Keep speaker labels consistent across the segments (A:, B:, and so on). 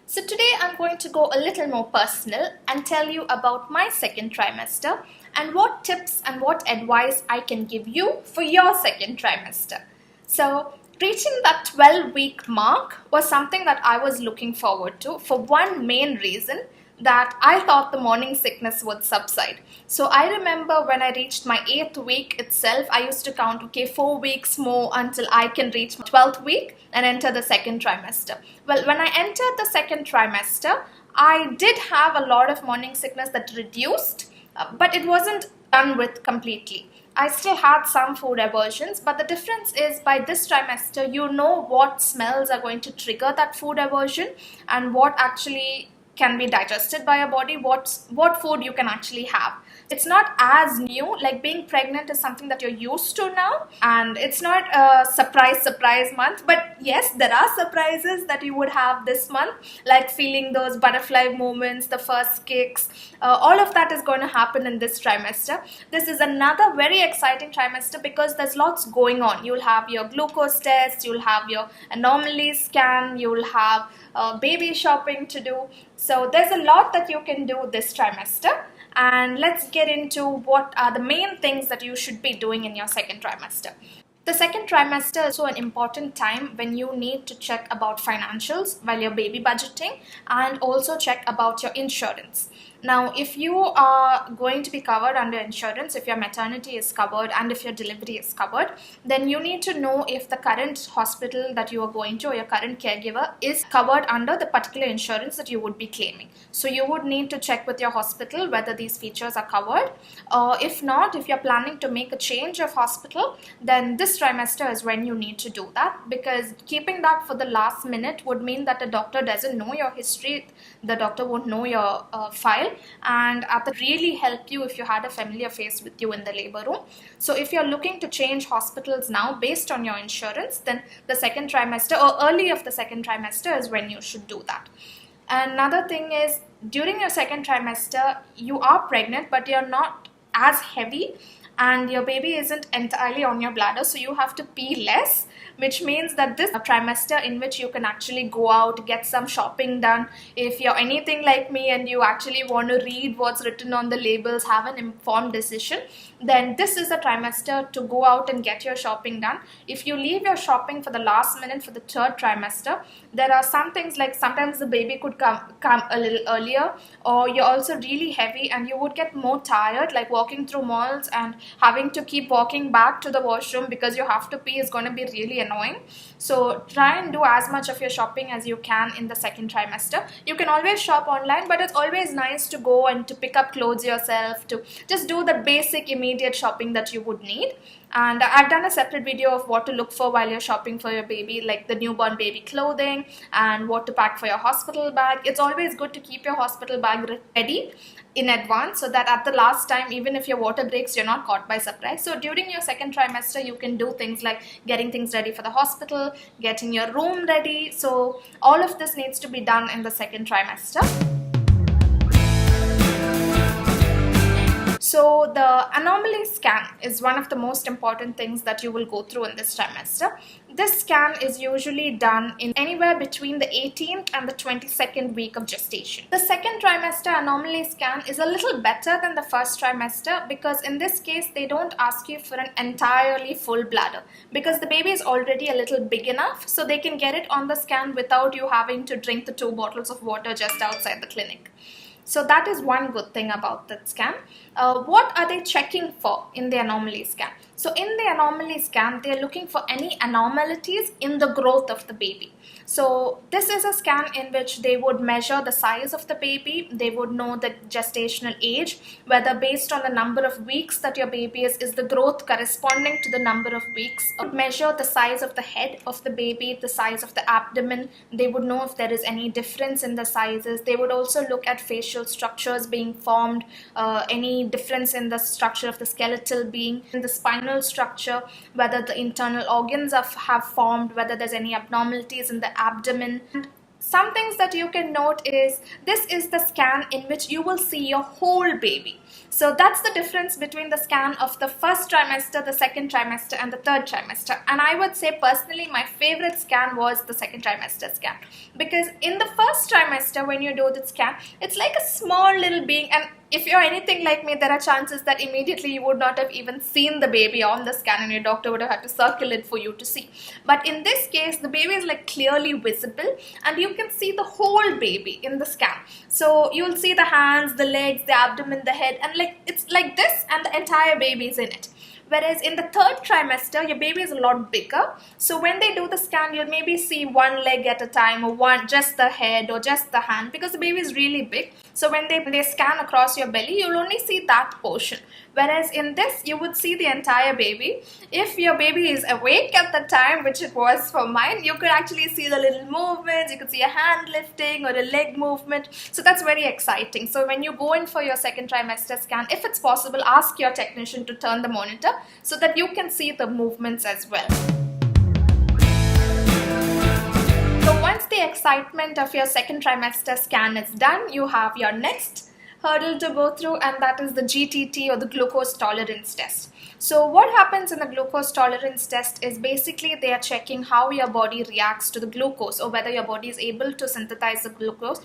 A: So today I'm going to go a little more personal and tell you about my second trimester and what tips and what advice I can give you for your second trimester. So reaching that 12-week mark was something that I was looking forward to for one main reason, that I thought the morning sickness would subside. So I remember when I reached my 8th week itself, I used to count, okay, 4 weeks more until I can reach my 12th week and enter the second trimester. Well, when I entered the second trimester, I did have a lot of morning sickness that reduced, but it wasn't done with completely. I still had some food aversions, but the difference is by this trimester, you know what smells are going to trigger that food aversion and what actually can be digested by your body, what food you can actually have. It's not as new, like being pregnant is something that you're used to now, and it's not a surprise month, but yes, there are surprises that you would have this month, like feeling those butterfly moments, the first kicks, all of that is going to happen in this trimester. This is another very exciting trimester because there's lots going on. You'll have your glucose test, you'll have your anomaly scan, you'll have baby shopping to do. So there's a lot that you can do this trimester, and let's get into what are the main things that you should be doing in your second trimester. The second trimester is also an important time when you need to check about financials while you're baby budgeting and also check about your insurance. Now, if you are going to be covered under insurance, if your maternity is covered and if your delivery is covered, then you need to know if the current hospital that you are going to or your current caregiver is covered under the particular insurance that you would be claiming. So you would need to check with your hospital whether these features are covered. If not, if you're planning to make a change of hospital, then this trimester is when you need to do that, because keeping that for the last minute would mean that the doctor doesn't know your history, the doctor won't know your file, and that really help you if you had a familiar face with you in the labor room. So if you're looking to change hospitals now based on your insurance, then the second trimester or early of the second trimester is when you should do that. Another thing is, during your second trimester, you are pregnant, but you're not as heavy and your baby isn't entirely on your bladder, so you have to pee less, which means that this trimester in which you can actually go out, get some shopping done. If you're anything like me and you actually want to read what's written on the labels, have an informed decision, then this is a trimester to go out and get your shopping done. If you leave your shopping for the last minute for the third trimester, there are some things like sometimes the baby could come a little earlier, or you're also really heavy and you would get more tired, like walking through malls and having to keep walking back to the washroom because you have to pee is going to be really annoying. So try and do as much of your shopping as you can in the second trimester. You can always shop online, but it's always nice to go and to pick up clothes yourself, to just do the basic immediate shopping that you would need. And I've done a separate video of what to look for while you're shopping for your baby, like the newborn baby clothing and what to pack for your hospital bag. It's always good to keep your hospital bag ready in advance so that at the last time, even if your water breaks, you're not caught by surprise. So during your second trimester, you can do things like getting things ready for the hospital, getting your room ready. So all of this needs to be done in the second trimester. So the anomaly scan is one of the most important things that you will go through in this trimester. This scan is usually done in anywhere between the 18th and the 22nd week of gestation. The second trimester anomaly scan is a little better than the first trimester because in this case they don't ask you for an entirely full bladder, because the baby is already a little big enough so they can get it on the scan without you having to drink the 2 bottles of water just outside the clinic. So that is one good thing about that scan. What are they checking for in the anomaly scan? So in the anomaly scan, they are looking for any anomalies in the growth of the baby. So this is a scan in which they would measure the size of the baby. They would know the gestational age, whether based on the number of weeks that your baby is the growth corresponding to the number of weeks. They would measure the size of the head of the baby, the size of the abdomen. They would know if there is any difference in the sizes. They would also look at facial structures being formed, any difference in the structure of the skeletal being, in the spinal structure, whether the internal organs have formed, whether there's any abnormalities in the abdomen. some things that you can note is this is the scan in which you will see your whole baby. So that's the difference between the scan of the first trimester, the second trimester, and the third trimester. And I would say personally my favorite scan was the second trimester scan, because in the first trimester when you do the scan, it's like a small little being, and if you're anything like me, there are chances that immediately you would not have even seen the baby on the scan and your doctor would have had to circle it for you to see. But in this case, the baby is like clearly visible and you can see the whole baby in the scan. So you'll see the hands, the legs, the abdomen, the head, and like it's like this and the entire baby is in it. Whereas in the third trimester, your baby is a lot bigger. So when they do the scan, you'll maybe see one leg at a time, or just the head or just the hand, because the baby is really big. So when they scan across your belly, you'll only see that portion. Whereas in this, you would see the entire baby. If your baby is awake at the time, which it was for mine, you could actually see the little movements. You could see a hand lifting or a leg movement. So that's very exciting. So when you go in for your second trimester scan, if it's possible, ask your technician to turn the monitor so that you can see the movements as well. So once the excitement of your second trimester scan is done, you have your next hurdle to go through, and that is the GTT, or the glucose tolerance test. So what happens in the glucose tolerance test is basically they are checking how your body reacts to the glucose, or whether your body is able to synthesize the glucose,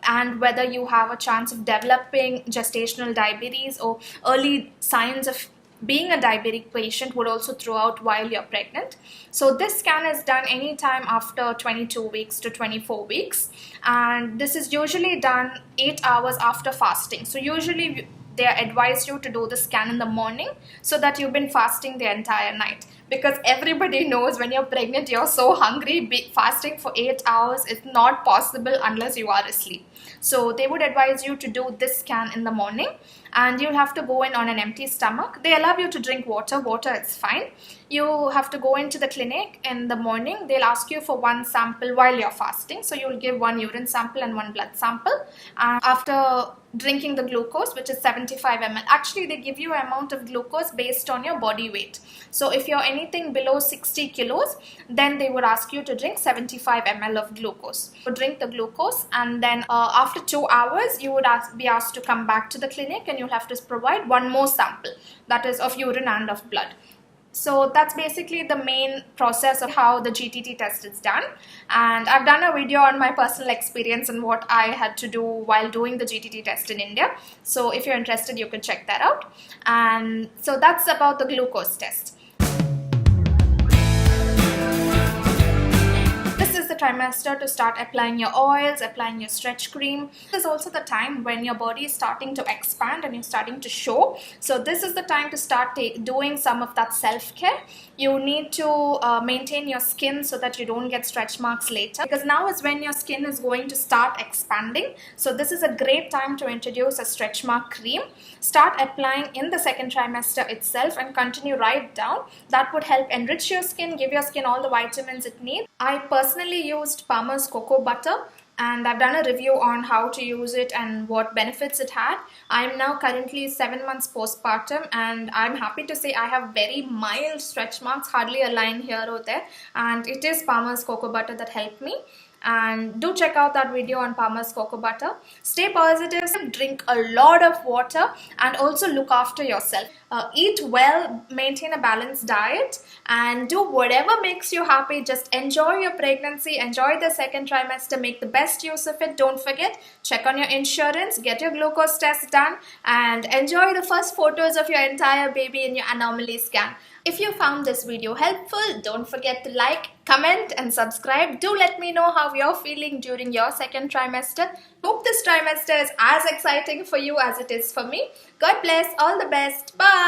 A: and whether you have a chance of developing gestational diabetes or early signs of being a diabetic patient would also throw out while you're pregnant. So this scan is done anytime after 22 weeks to 24 weeks, and this is usually done 8 hours after fasting. So usually they advise you to do the scan in the morning so that you've been fasting the entire night, because everybody knows when you're pregnant you're so hungry, fasting for 8 hours is not possible unless you are asleep. So they would advise you to do this scan in the morning, and you'll have to go in on an empty stomach. They allow you to drink water is fine. You have to go into the clinic in the morning. They'll ask you for one sample while you're fasting. So you'll give one urine sample and one blood sample. After drinking the glucose, which is 75 ml. Actually, they give you an amount of glucose based on your body weight. So if you're anything below 60 kilos, then they would ask you to drink 75 ml of glucose. So drink the glucose, and then after 2 hours, you would be asked to come back to the clinic, and you'll have to provide one more sample, that is of urine and of blood. So that's basically the main process of how the GTT test is done. And I've done a video on my personal experience and what I had to do while doing the GTT test in India. So if you're interested, you can check that out. And so that's about the glucose test. This is the trimester to start applying your oils, applying your stretch cream. This is also the time when your body is starting to expand and you're starting to show. So this is the time to start doing some of that self-care. You need to maintain your skin so that you don't get stretch marks later, because now is when your skin is going to start expanding. So this is a great time to introduce a stretch mark cream. Start applying in the second trimester itself and continue right down. That would help enrich your skin, give your skin all the vitamins it needs. I personally used Palmer's cocoa butter, and I've done a review on how to use it and what benefits it had. I'm now currently 7 months postpartum, and I'm happy to say I have very mild stretch marks, hardly a line here or there, and it is Palmer's cocoa butter that helped me. And do check out that video on Palmer's cocoa butter. Stay positive, drink a lot of water, and also look after yourself. Eat well, maintain a balanced diet, and do whatever makes you happy. Just enjoy your pregnancy, enjoy the second trimester, make the best use of it. Don't forget, check on your insurance, get your glucose test done, and enjoy the first photos of your entire baby in your Anomaly scan. If you found this video helpful, don't forget to like, comment and subscribe. Do let me know how you're feeling during your second trimester. Hope this trimester is as exciting for you as it is for me. God bless, all the best, bye!